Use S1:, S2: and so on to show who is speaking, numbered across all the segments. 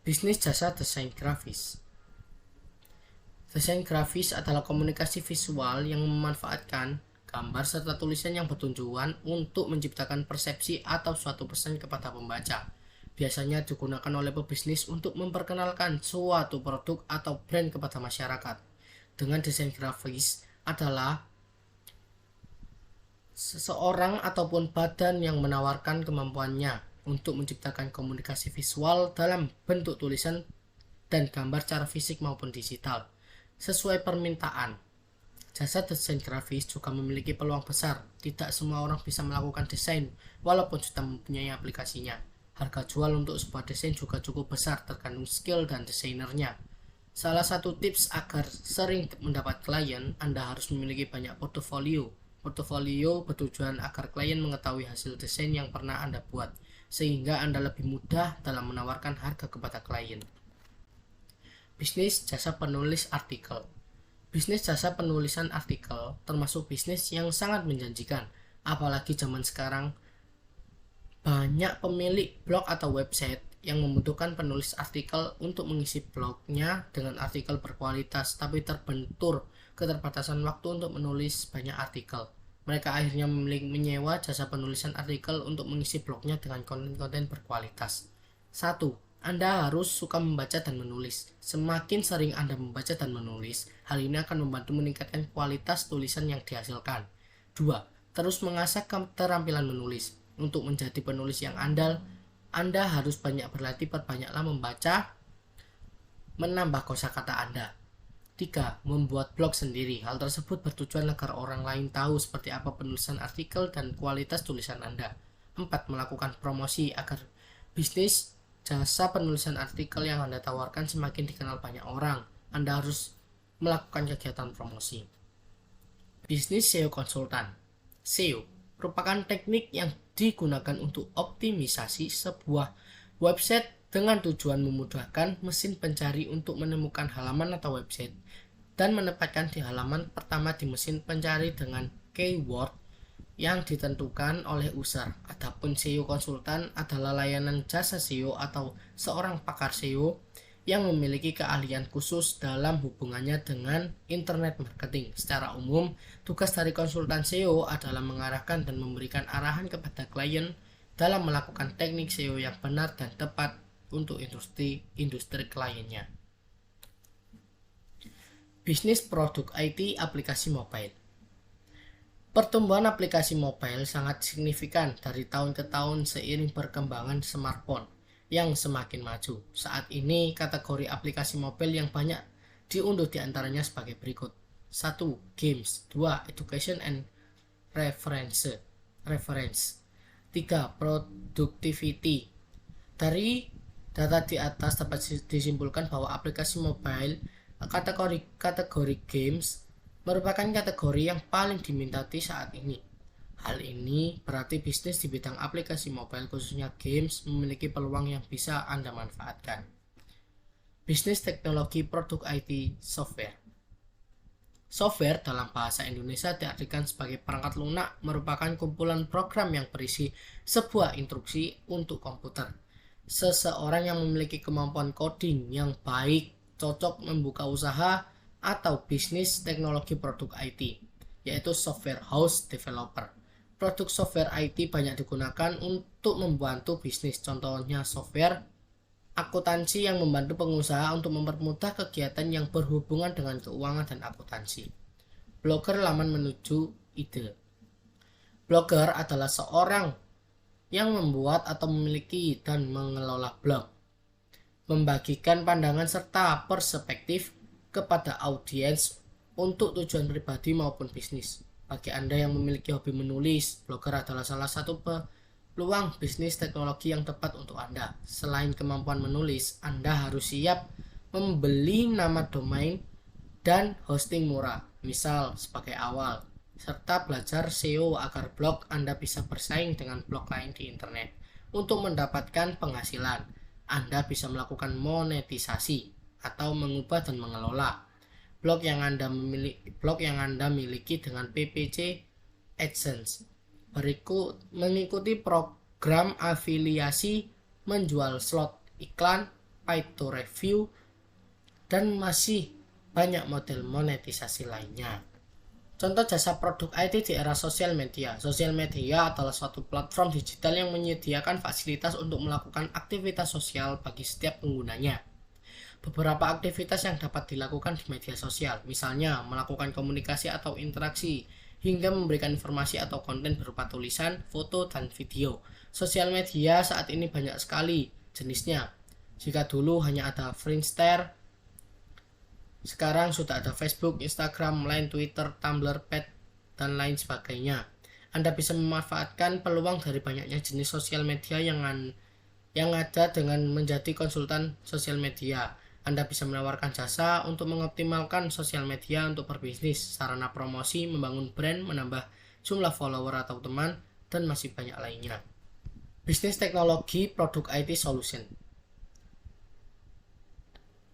S1: Bisnis jasa desain grafis. Desain grafis adalah komunikasi visual yang memanfaatkan gambar serta tulisan yang bertujuan untuk menciptakan persepsi atau suatu pesan kepada pembaca. Biasanya digunakan oleh pebisnis untuk memperkenalkan suatu produk atau brand kepada masyarakat. Dengan desain grafis adalah seseorang ataupun badan yang menawarkan kemampuannya untuk menciptakan komunikasi visual dalam bentuk tulisan dan gambar secara fisik maupun digital sesuai permintaan. Jasa desain grafis juga memiliki peluang besar. Tidak semua orang bisa melakukan desain walaupun sudah mempunyai aplikasinya. Harga jual untuk sebuah desain juga cukup besar tergantung skill dan desainernya. Salah satu tips agar sering mendapat klien, Anda harus memiliki banyak portofolio. Portofolio bertujuan agar klien mengetahui hasil desain yang pernah Anda buat, sehingga Anda lebih mudah dalam menawarkan harga kepada klien. Bisnis jasa penulis artikel. Bisnis jasa penulisan artikel termasuk bisnis yang sangat menjanjikan, apalagi zaman sekarang banyak pemilik blog atau website yang membutuhkan penulis artikel untuk mengisi blognya dengan artikel berkualitas, tapi terbentur keterbatasan waktu untuk menulis banyak artikel. Mereka akhirnya menyewa jasa penulisan artikel untuk mengisi blognya dengan konten-konten berkualitas. 1. Anda harus suka membaca dan menulis. Semakin sering Anda membaca dan menulis, hal ini akan membantu meningkatkan kualitas tulisan yang dihasilkan. 2. Terus mengasah keterampilan menulis. Untuk menjadi penulis yang andal, Anda harus banyak berlatih, perbanyaklah membaca, menambah kosakata Anda. 3. Membuat blog sendiri. Hal tersebut bertujuan agar orang lain tahu seperti apa penulisan artikel dan kualitas tulisan Anda. 4. Melakukan promosi agar bisnis jasa penulisan artikel yang Anda tawarkan semakin dikenal banyak orang. Anda harus melakukan kegiatan promosi. Bisnis SEO konsultan. SEO merupakan teknik yang digunakan untuk optimisasi sebuah website dengan tujuan memudahkan mesin pencari untuk menemukan halaman atau website dan menempatkan di halaman pertama di mesin pencari dengan keyword yang ditentukan oleh user. Adapun SEO konsultan adalah layanan jasa SEO atau seorang pakar SEO yang memiliki keahlian khusus dalam hubungannya dengan internet marketing. Secara umum, tugas dari konsultan SEO adalah mengarahkan dan memberikan arahan kepada klien dalam melakukan teknik SEO yang benar dan tepat untuk industri kliennya. Bisnis produk IT aplikasi mobile. Pertumbuhan aplikasi mobile sangat signifikan dari tahun ke tahun seiring perkembangan smartphone yang semakin maju. Saat ini kategori aplikasi mobile yang banyak diunduh diantaranya sebagai berikut. 1. Games. 2. Education and reference. 3. Productivity. Dari data di atas dapat disimpulkan bahwa aplikasi mobile kategori games merupakan kategori yang paling diminati saat ini. Hal ini berarti bisnis di bidang aplikasi mobile khususnya games memiliki peluang yang bisa Anda manfaatkan. Bisnis teknologi produk IT software. Software dalam bahasa Indonesia diartikan sebagai perangkat lunak, merupakan kumpulan program yang berisi sebuah instruksi untuk komputer. Seseorang yang memiliki kemampuan coding yang baik cocok membuka usaha atau bisnis teknologi produk IT, yaitu software house developer. Produk software IT banyak digunakan untuk membantu bisnis, contohnya software akuntansi yang membantu pengusaha untuk mempermudah kegiatan yang berhubungan dengan keuangan dan akuntansi. Blogger laman menuju ide. Blogger adalah seorang yang membuat atau memiliki dan mengelola blog, membagikan pandangan serta perspektif kepada audiens untuk tujuan pribadi maupun bisnis. Bagi Anda yang memiliki hobi menulis, blogger adalah salah satu peluang bisnis teknologi yang tepat untuk Anda. Selain kemampuan menulis, Anda harus siap membeli nama domain dan hosting murah, misal sebagai awal, serta belajar SEO agar blog Anda bisa bersaing dengan blog lain di internet. Untuk mendapatkan penghasilan, Anda bisa melakukan monetisasi atau mengubah dan mengelola blog yang Anda miliki dengan PPC AdSense. Berikut mengikuti program afiliasi, menjual slot iklan, pay to review, dan masih banyak model monetisasi lainnya. Contoh jasa produk IT di era sosial media. Sosial media adalah suatu platform digital yang menyediakan fasilitas untuk melakukan aktivitas sosial bagi setiap penggunanya. Beberapa aktivitas yang dapat dilakukan di media sosial, misalnya melakukan komunikasi atau interaksi, hingga memberikan informasi atau konten berupa tulisan, foto, dan video. Sosial media saat ini banyak sekali jenisnya. Jika dulu hanya ada Friendster, sekarang sudah ada Facebook, Instagram, Line, Twitter, Tumblr, Pet, dan lain sebagainya. Anda bisa memanfaatkan peluang dari banyaknya jenis sosial media yang ada dengan menjadi konsultan sosial media. Anda bisa menawarkan jasa untuk mengoptimalkan sosial media untuk berbisnis, sarana promosi, membangun brand, menambah jumlah follower atau teman, dan masih banyak lainnya. Bisnis teknologi produk IT solution.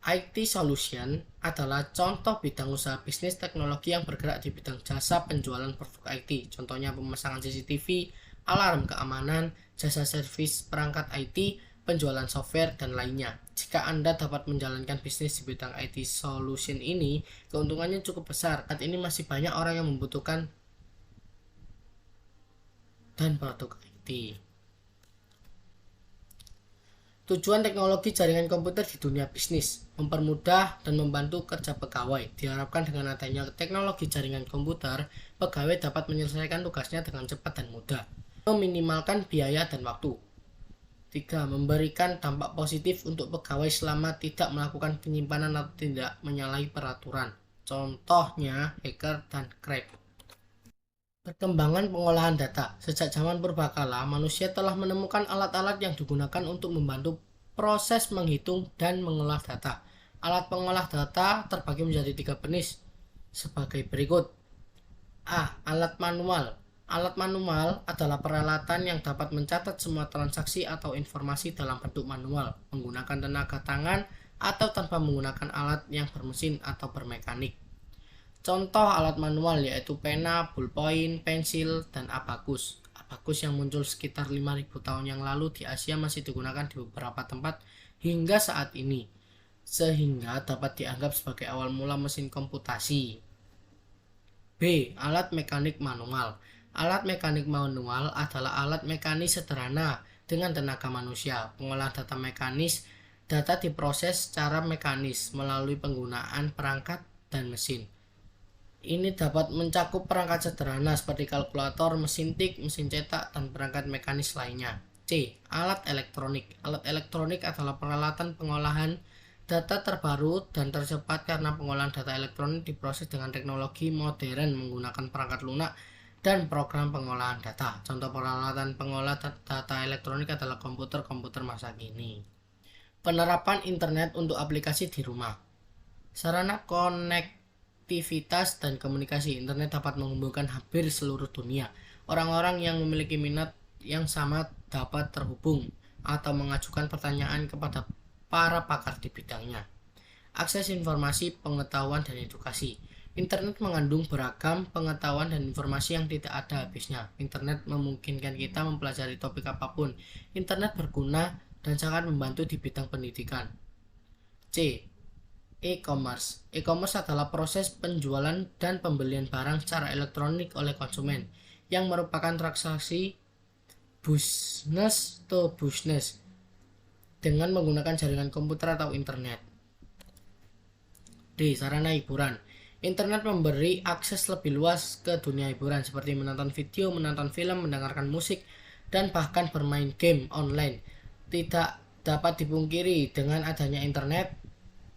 S1: IT solution adalah contoh bidang usaha bisnis teknologi yang bergerak di bidang jasa penjualan produk IT. Contohnya pemasangan CCTV, alarm keamanan, jasa servis perangkat IT, penjualan software, dan lainnya. Jika Anda dapat menjalankan bisnis di bidang IT solution ini, keuntungannya cukup besar. Saat ini masih banyak orang yang membutuhkan dan produk IT. Tujuan teknologi jaringan komputer di dunia bisnis, mempermudah dan membantu kerja pegawai. Diharapkan dengan adanya teknologi jaringan komputer, pegawai dapat menyelesaikan tugasnya dengan cepat dan mudah, meminimalkan biaya dan waktu. 3. Memberikan dampak positif untuk pegawai selama tidak melakukan penyimpanan atau tidak menyalahi peraturan. Contohnya hacker dan crack. Perkembangan pengolahan data. Sejak zaman purbakala, manusia telah menemukan alat-alat yang digunakan untuk membantu proses menghitung dan mengolah data. Alat pengolah data terbagi menjadi 3 jenis sebagai berikut. A. Alat manual. Alat manual adalah peralatan yang dapat mencatat semua transaksi atau informasi dalam bentuk manual, menggunakan tenaga tangan atau tanpa menggunakan alat yang bermesin atau bermekanik. Contoh alat manual yaitu pena, ballpoint, pensil, dan abakus. Abakus yang muncul sekitar 5.000 tahun yang lalu di Asia masih digunakan di beberapa tempat hingga saat ini, sehingga dapat dianggap sebagai awal mula mesin komputasi. B. Alat mekanik manual. Alat mekanik manual adalah alat mekanis sederhana dengan tenaga manusia. Pengolahan data mekanis, data diproses secara mekanis melalui penggunaan perangkat dan mesin. Ini dapat mencakup perangkat sederhana seperti kalkulator, mesin tik, mesin cetak, dan perangkat mekanis lainnya. C. Alat elektronik. Alat elektronik adalah peralatan pengolahan data terbaru dan tercepat karena pengolahan data elektronik diproses dengan teknologi modern menggunakan perangkat lunak dan program pengolahan data. Contoh peralatan pengolah data elektronik adalah komputer masa kini. Penerapan internet untuk aplikasi di rumah. Sarana konektivitas dan komunikasi. Internet dapat menghubungkan hampir seluruh dunia. Orang-orang yang memiliki minat yang sama dapat terhubung atau mengajukan pertanyaan kepada para pakar di bidangnya. Akses informasi, pengetahuan, dan edukasi. Internet mengandung beragam pengetahuan dan informasi yang tidak ada habisnya. Internet memungkinkan kita mempelajari topik apapun. Internet berguna dan sangat membantu di bidang pendidikan. C. E-commerce. E-commerce adalah proses penjualan dan pembelian barang secara elektronik oleh konsumen, yang merupakan transaksi business to business dengan menggunakan jaringan komputer atau internet. D. Sarana hiburan. Internet memberi akses lebih luas ke dunia hiburan seperti menonton video, menonton film, mendengarkan musik, dan bahkan bermain game online. Tidak dapat dipungkiri dengan adanya internet,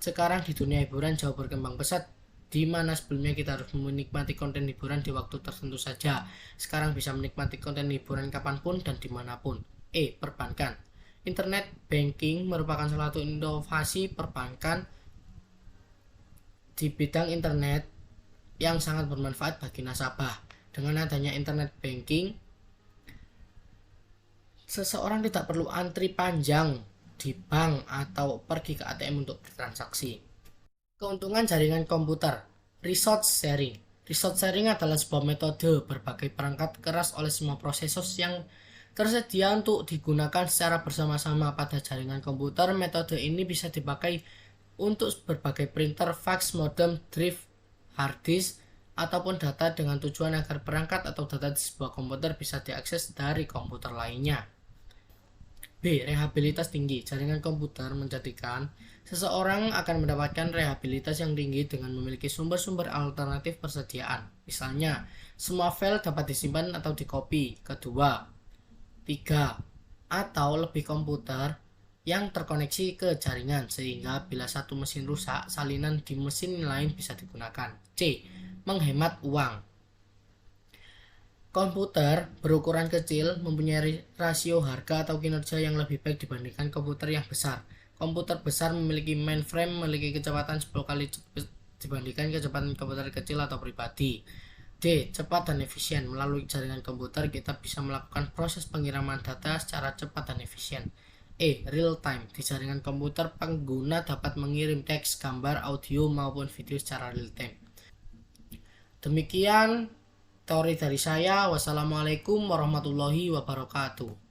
S1: sekarang di dunia hiburan jauh berkembang pesat, di mana sebelumnya kita harus menikmati konten hiburan di waktu tertentu saja. Sekarang bisa menikmati konten hiburan kapanpun dan dimanapun. E. Perbankan. Internet banking merupakan salah satu inovasi perbankan di bidang internet yang sangat bermanfaat bagi nasabah. Dengan adanya internet banking, seseorang tidak perlu antri panjang di bank atau pergi ke ATM untuk bertransaksi. Keuntungan jaringan komputer. Resource sharing. Resource sharing adalah sebuah metode berbagai perangkat keras oleh semua prosesor yang tersedia untuk digunakan secara bersama-sama pada jaringan komputer. Metode ini bisa dipakai untuk berbagai printer, fax, modem, drive, hard disk, ataupun data dengan tujuan agar perangkat atau data di sebuah komputer bisa diakses dari komputer lainnya. B. Rehabilitas tinggi. Jaringan komputer menjadikan seseorang akan mendapatkan rehabilitas yang tinggi dengan memiliki sumber-sumber alternatif persediaan. Misalnya, semua file dapat disimpan atau dikopi. Kedua, 3 atau lebih komputer yang terkoneksi ke jaringan sehingga bila satu mesin rusak, salinan di mesin lain bisa digunakan. C. Menghemat uang. Komputer berukuran kecil mempunyai rasio harga atau kinerja yang lebih baik dibandingkan komputer yang besar. Komputer besar memiliki mainframe memiliki kecepatan 10 kali dibandingkan kecepatan komputer kecil atau pribadi. D. Cepat dan efisien. Melalui jaringan komputer kita bisa melakukan proses pengiriman data secara cepat dan efisien. E. Real time. Di jaringan komputer pengguna dapat mengirim teks, gambar, audio maupun video secara real time. Demikian teori dari saya. Wassalamualaikum warahmatullahi wabarakatuh.